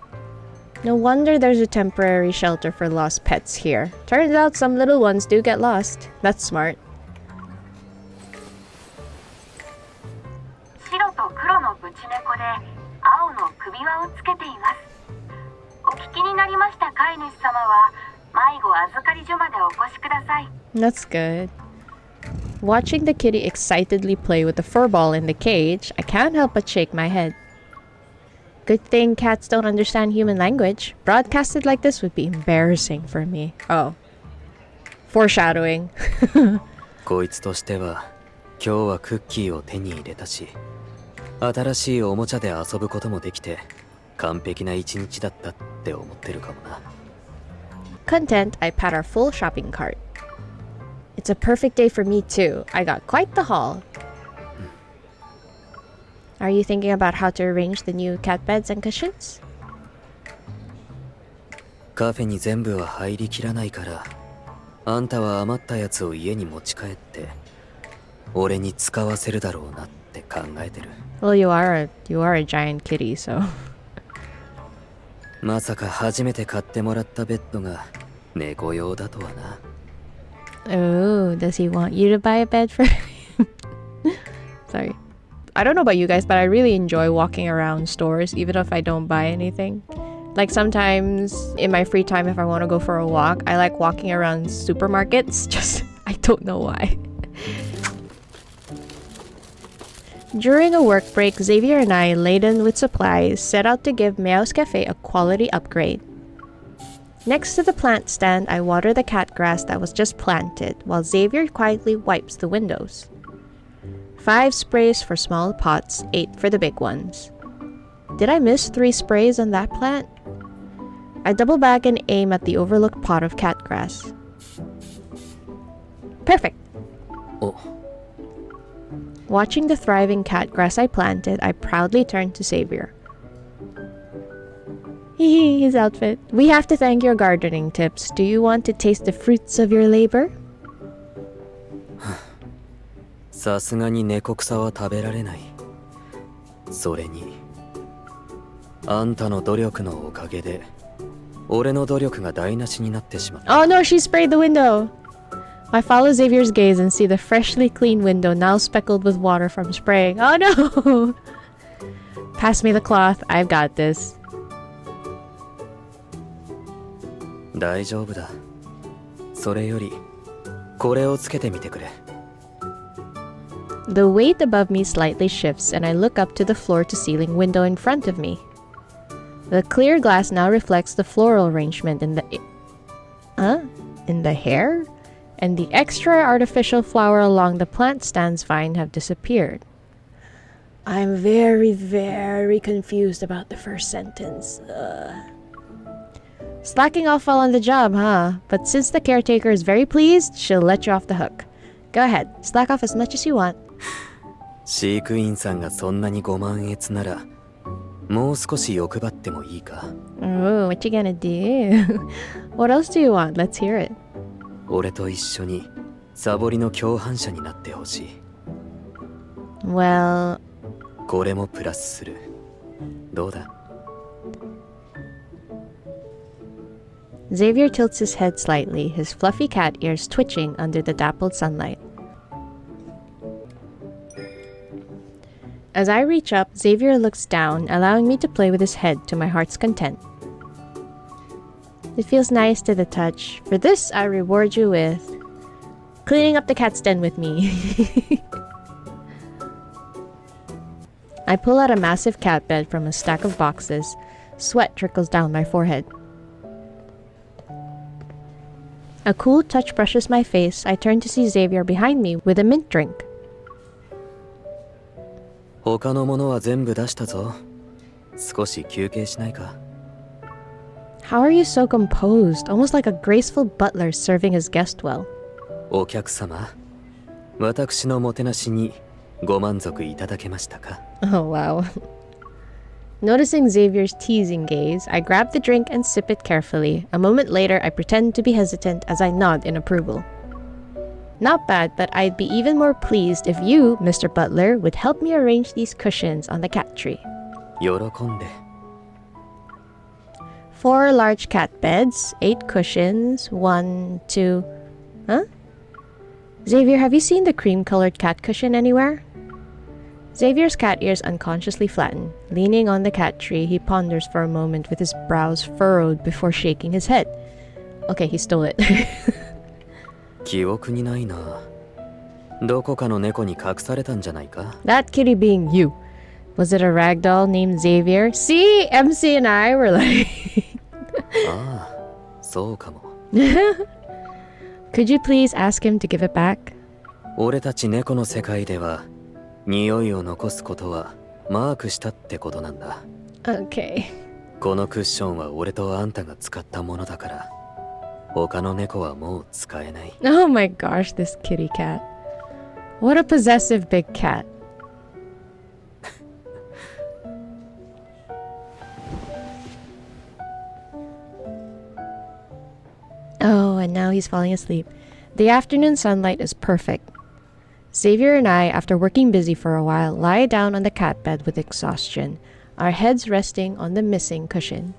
No wonder there's a temporary shelter for lost pets here. Turns out some little ones do get lost. That's smart. 白と黒のブチ猫で青の首輪をつけています。お聞きになりました飼い主様は迷子預かり所までお越しください。That's good. Watching the kitty excitedly play with the fur ball in the cage, I can't help but shake my head. Good thing cats don't understand human language. Broadcasted like this would be embarrassing for me. Oh. Foreshadowing. こいつとしては今日はクッキーを手に入れたし、新しいおもちゃで遊ぶこともできて完璧な一日だったって思ってるかもな。Content, I pat our full shopping cart. It's a perfect day for me too. I got quite the haul. Are you thinking about how to arrange the new cat beds and cushions? カフェに全部は入りきらないから、あんたは余ったやつを家に持ち帰って俺に使わせるだろうなって考えてる。Well, you are a giant kitty, so. まさか初めて買ってもらったベッドが猫用だとはな。Oh, does he want you to buy a bed for him? Sorry. I don't know about you guys, but I really enjoy walking around stores, even if I don't buy anything. Like sometimes in my free time, if I want to go for a walk, I like walking around supermarkets. Just, I don't know why. During a work break, Xavier and I, laden with supplies, set out to give Meow's Cafe a quality upgrade. Next to the plant stand, I water the cat grass that was just planted, while Xavier quietly wipes the windows. 5 sprays for small pots, 8 for the big ones. Did I miss 3 sprays on that plant? I double back and aim at the overlooked pot of cat grass. Perfect! Oh. Watching the thriving cat grass I planted, I proudly turned to Xavier. His outfit. We have to thank your gardening tips. Do you want to taste the fruits of your labor? さすがに猫草は食べられない。それにあんたの努力のおかげで俺の努力が台無しになってしまった。 Oh no, she sprayed the window! I follow Xavier's gaze and see the freshly clean window now speckled with water from spraying. Oh no! Pass me the cloth. I've got this. 大丈夫だ。それよりこれをつけてみてくれ。The weight above me slightly shifts and I look up to the floor-to-ceiling window in front of me. The clear glass now reflects the floral arrangement in the hair? And the extra artificial flower along the plant stand's vine have disappeared. I'm very, very confused about the first sentence. Slacking off while on the job, huh? But since the caretaker is very pleased, she'll let you off the hook. Go ahead, slack off as much as you want. 飼育員さんがそんなにご満悦ならもう少し欲張ってもいいか。 Oh, what you gonna do? What else do you want? Let's hear it. 俺と一緒にサボりの共犯者になってほしい。 Well... これもプラスする。どうだ？ Xavier tilts his head slightly, his fluffy cat ears twitching under the dappled sunlight. As I reach up, Xavier looks down, allowing me to play with his head to my heart's content. It feels nice to the touch. For this, I reward you with... cleaning up the cat's den with me. I pull out a massive cat bed from a stack of boxes. Sweat trickles down my forehead. A cool touch brushes my face. I turn to see Xavier behind me with a mint drink. 他のものは全部出したぞ。少し休憩しないか。 How are you so composed? Almost like a graceful butler serving his guest well. お客様、私のもてなしにご満足いただけましたか？ Oh, wow. Noticing Xavier's teasing gaze, I grab the drink and sip it carefully. A moment later, I pretend to be hesitant as I nod in approval. Not bad, but I'd be even more pleased if you, Mr. Butler, would help me arrange these cushions on the cat tree. 喜んで。 4 large cat beds, 8 cushions, 1, 2... Huh? Xavier, have you seen the cream-colored cat cushion anywhere? Xavier's cat ears unconsciously flatten. Leaning on the cat tree, he ponders for a moment with his brows furrowed before shaking his head. Okay, he stole it. 記憶にないな。どこかの猫に隠されたんじゃないか？ That kitty being you. Was it a ragdoll named Xavier? See, MC and I were like... ああ、そうかも。 Could you please ask him to give it back? 俺たち猫の世界では匂いを残すことはマークしたってことなんだ。 Okay. このクッションは俺とあんたが使ったものだから他の猫はもう使えない。 Oh my gosh, this kitty cat. What a possessive big cat. Oh, and now he's falling asleep. The afternoon sunlight is perfect. Xavier and I, after working busy for a while, lie down on the cat bed with exhaustion, our heads resting on the missing cushion.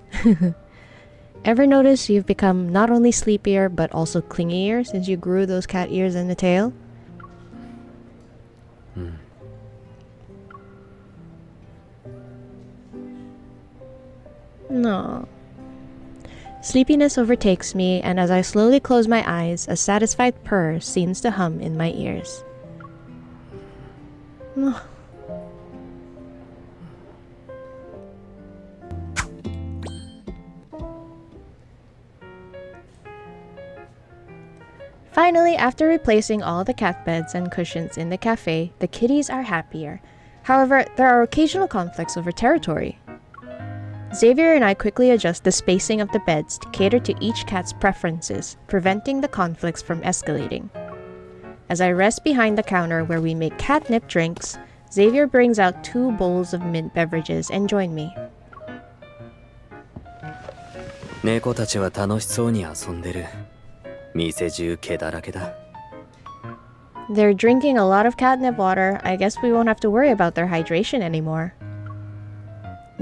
Ever notice you've become not only sleepier but also clingier since you grew those cat ears and the tail? No. Sleepiness overtakes me, and as I slowly close my eyes, a satisfied purr seems to hum in my ears. Finally, after replacing all the cat beds and cushions in the cafe, the kitties are happier. However, there are occasional conflicts over territory. Xavier and I quickly adjust the spacing of the beds to cater to each cat's preferences, preventing the conflicts from escalating. As I rest behind the counter where we make catnip drinks, Xavier brings out 2 bowls of mint beverages and join me. 猫たちは楽しそうに遊んでる。店中毛だらけだ。 They're drinking a lot of catnip water. I guess we won't have to worry about their hydration anymore.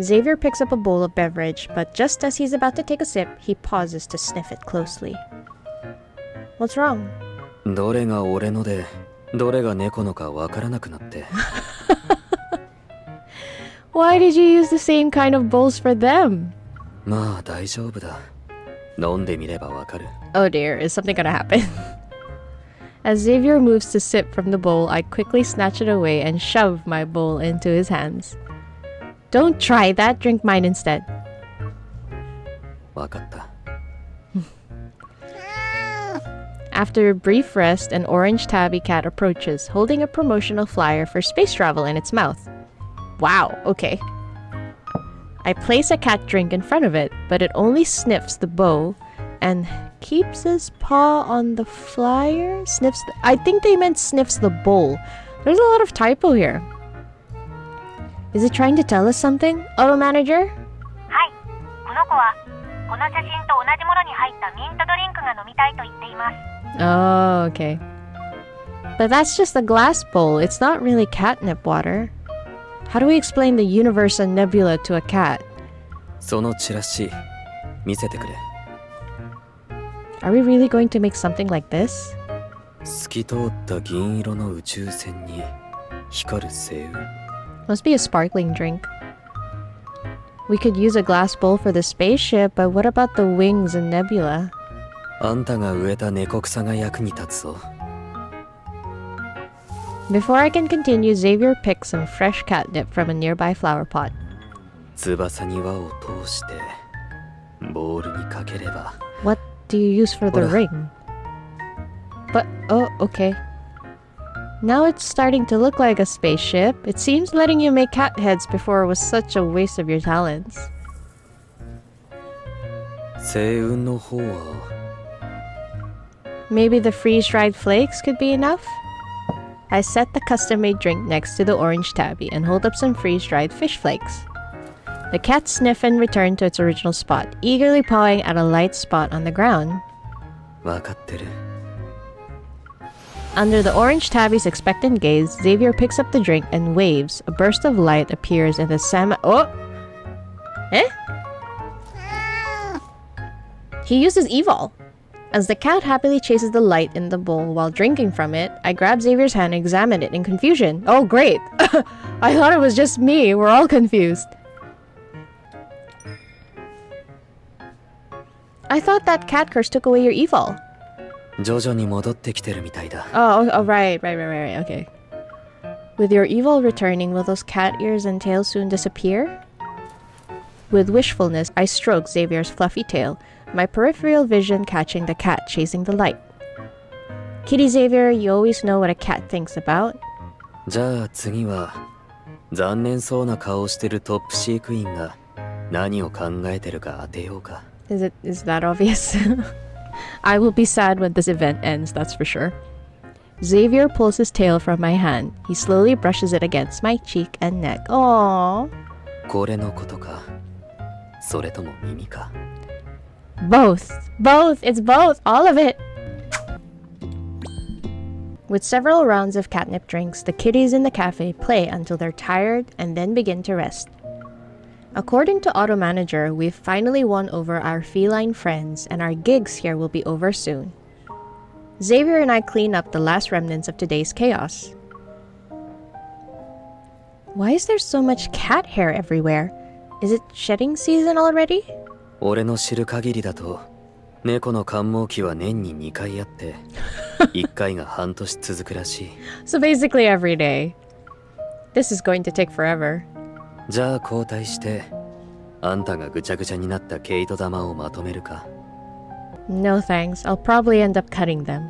Xavier picks up a bowl of beverage, but just as he's about to take a sip, he pauses to sniff it closely. What's wrong? どれが俺ので、どれが猫のかわからなくなって。 Why did you use the same kind of bowls for them? まあ大丈夫だ。飲んでみればわかる。 Oh dear, is something gonna happen? As Xavier moves to sip from the bowl, I quickly snatch it away and shove my bowl into his hands. Don't try that, drink mine instead. わかった。 After a brief rest, an orange tabby cat approaches, holding a promotional flyer for space travel in its mouth. Wow, okay. I place a cat drink in front of it, but it only sniffs the bow and keeps his paw on the flyer? I think they meant sniffs the bowl. There's a lot of typo here. Is it trying to tell us something? Auto manager? はい、この子はこの写真と同じものに入ったミントドリンクが飲みたいと言っています。 Oh, okay. But that's just a glass bowl. It's not really catnip water. How do we explain the universe and nebula to a cat? そのチラシ見せてくれ。 Are we really going to make something like this? 透き通った銀色の宇宙船に光る星雲。 Must be a sparkling drink. We could use a glass bowl for the spaceship, but what about the wings and nebula? あんたが植えた猫草が役に立つぞ。 Before I can continue, Xavier picks some fresh catnip from a nearby flower pot. 翼に輪を通してボールにかければ。 What do you use for the ほら。 ring? But, oh, okay. Now it's starting to look like a spaceship. It seems letting you make cat heads before was such a waste of your talents. 星雲の方は Maybe the freeze-dried flakes could be enough? I set the custom-made drink next to the orange tabby and hold up some freeze-dried fish flakes. The cat sniffed and returned to its original spot, eagerly pawing at a light spot on the ground. 分かってる Under the orange tabby's expectant gaze, Xavier picks up the drink and waves. A burst of light appears in the Oh! Eh? He uses evil! As the cat happily chases the light in the bowl while drinking from it, I grab Xavier's hand and examine it in confusion. Oh, great! I thought it was just me. We're all confused. I thought that cat curse took away your evil. 徐々に戻ってきてるみたいだ Oh, right, okay. With your evil returning, will those cat ears and tail soon disappear? With wishfulness, I stroke Xavier's fluffy tail, my peripheral vision catching the cat chasing the light. Kitty Xavier, you always know what a cat thinks about. じゃあ次は残念そうな顔してるトップ飼育員が何を考えてるか当てようか Is that obvious? I will be sad when this event ends, that's for sure. Xavier pulls his tail from my hand. He slowly brushes it against my cheek and neck. Aww. これのことかそれとも耳か Both. It's both. All of it. With several rounds of catnip drinks, the kitties in the cafe play until they're tired and then begin to rest. According to Auto Manager, we've finally won over our feline friends and our gigs here will be over soon. Xavier and I clean up the last remnants of today's chaos. Why is there so much cat hair everywhere? Is it shedding season already? 俺の知る限りだと猫の換毛期は年に2回あって1回が半年続くらしい So basically every day. This is going to take forever. じゃあ交代してあんたがぐちゃぐちゃになった毛糸玉をまとめるか No thanks, I'll probably end up cutting them.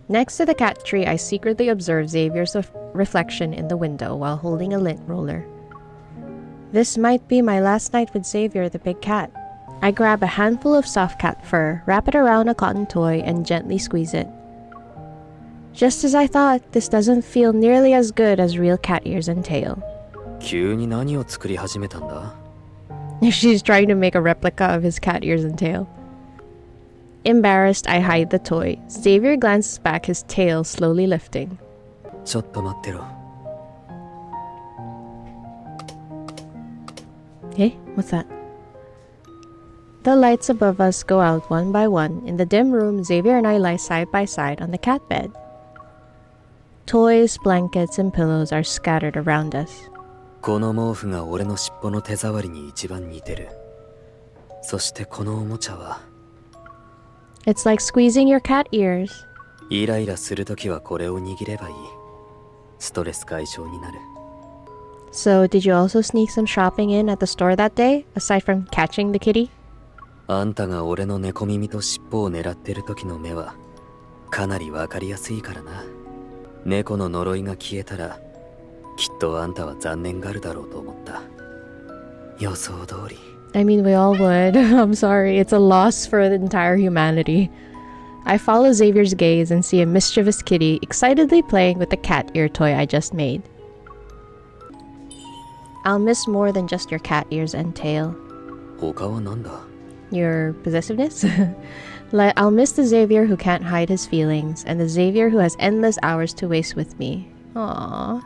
Next to the cat tree, I secretly observe Xavier's reflection in the window while holding a lint roller. This might be my last night with Xavier the big cat. I grab a handful of soft cat fur, wrap it around a cotton toy, and gently squeeze it. Just as I thought, this doesn't feel nearly as good as real cat ears and tail. 急に何を作り始めたんだ She's trying to make a replica of his cat ears and tail. Embarrassed, I hide the toy. Xavier glances back, his tail slowly lifting. ちょっと待ってろ Hey, what's that? The lights above us go out one by one. In the dim room, Xavier and I lie side by side on the cat bed. Toys, blankets, and pillows are scattered around us. この毛布が俺の尻尾の手触りに一番似てるそしてこのおもちゃは It's like squeezing your cat ears. イライラするときはこれを握ればいいストレス解消になる So, did you also sneak some shopping in at the store that day, aside from catching the kitty? あんたが俺の猫耳と尻尾を狙ってる時の目はかなりわかりやすいからな猫の呪いが消えたらきっとあんたは残念がるだろうと思った予想通り I mean, we all would. I'm sorry, it's a loss for the entire humanity. I follow Xavier's gaze and see a mischievous kitty excitedly playing with the cat ear toy I just made. I'll miss more than just your cat ears and tail. 他はなんだ Your possessiveness? I'll miss the Xavier who can't hide his feelings, and the Xavier who has endless hours to waste with me. Aww.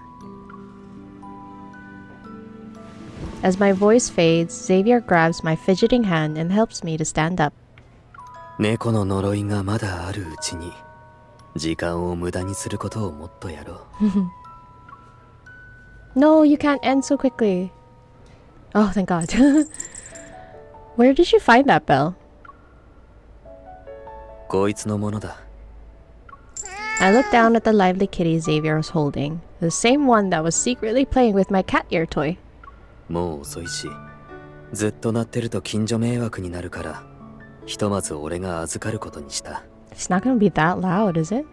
As my voice fades, Xavier grabs my fidgeting hand and helps me to stand up. 猫の呪いがまだあるうちに時間を無駄にすることをもっとやろう No, you can't end so quickly. Oh, thank God. Where did you find that bell? こいつのものだ I looked down at the lively kitty Xavier was holding, the same one that was secretly playing with my cat ear toy. もう遅いしずっと鳴ってると近所迷惑になるからひとまず俺が預かることにした。 It's not gonna be that loud, is it?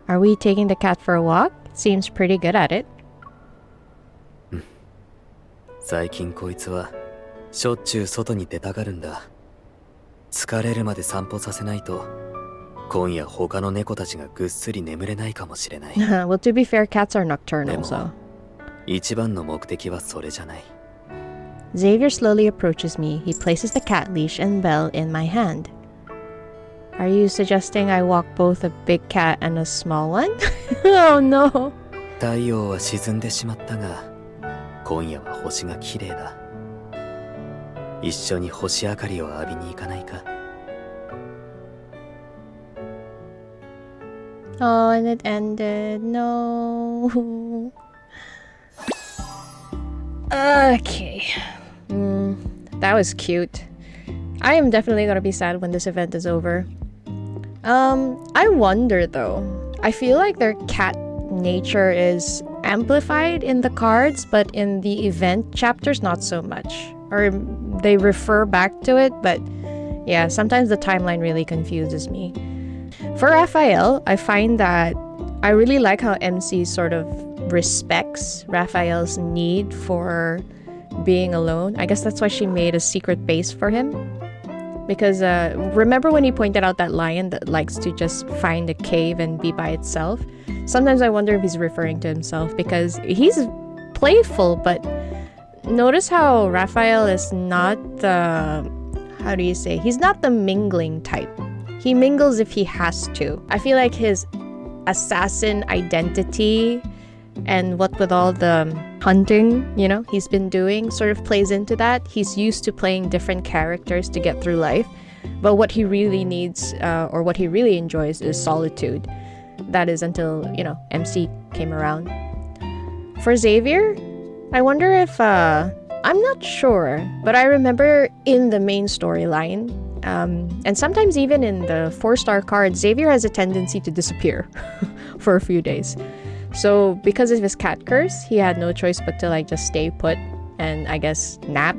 Are we taking the cat for a walk? It seems pretty good at it. 最近こいつはしょっちゅう外に出たがるんだ。疲れるまで散歩させないと今夜他の猫たちがぐっすり眠れないかもしれない。 Well, to be fair, cats are nocturnal, でも so. 一番の目的はそれじゃない。 Xavier slowly approaches me. He places the cat leash and bell in my hand. Are you suggesting I walk both a big cat and a small one? Oh no. 太陽は沈んでしまったが今夜は星が綺麗だ。一緒に星明かりを浴びに行かないか。 Oh, and it ended. No. Okay. That was cute. I am definitely gonna be sad when this event is over. I wonder though. I feel like their cat nature is amplified in the cards, but in the event chapters, not so much. Or they refer back to it, but yeah, sometimes the timeline really confuses me. For Rafayel, I find that I really like how MC sort of respects Rafayel's need for being alone. I guess that's why she made a secret base for him. Because remember when he pointed out that lion that likes to just find a cave and be by itself? Sometimes I wonder if he's referring to himself because he's playful, but notice how Rafayel is not the, how do you say, he's not the mingling type. He mingles if he has to. I feel like his assassin identity and what with all the hunting, you know, he's been doing sort of plays into that. He's used to playing different characters to get through life. But what he really needs or what he really enjoys is solitude. That is until, you know, MC came around. For Xavier, I wonder if, I'm not sure, but I remember in the main storyline, and sometimes even in the 4-star card, Xavier has a tendency to disappear for a few days. So because of his cat curse, he had no choice but to like just stay put and I guess nap.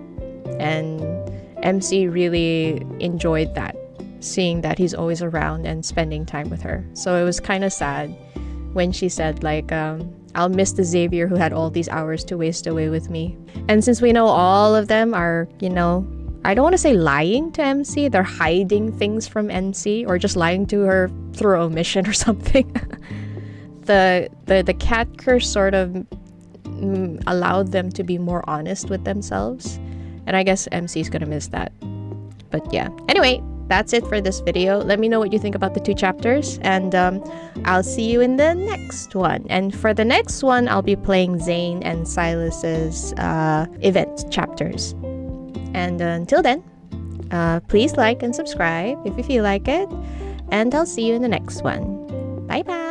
And MC really enjoyed that, seeing that he's always around and spending time with her. So it was kind of sad when she said like, I'll miss the Xavier who had all these hours to waste away with me. And since we know all of them are, you know, I don't want to say lying to MC, they're hiding things from MC or just lying to her through omission or something. The cat curse sort of allowed them to be more honest with themselves. And I guess MC's gonna miss that. But yeah. Anyway, that's it for this video. Let me know what you think about the 2 chapters. And I'll see you in the next one. And for the next one, I'll be playing Zane and Silas's event chapters. And until then, please like and subscribe if you feel like it. And I'll see you in the next one. Bye bye!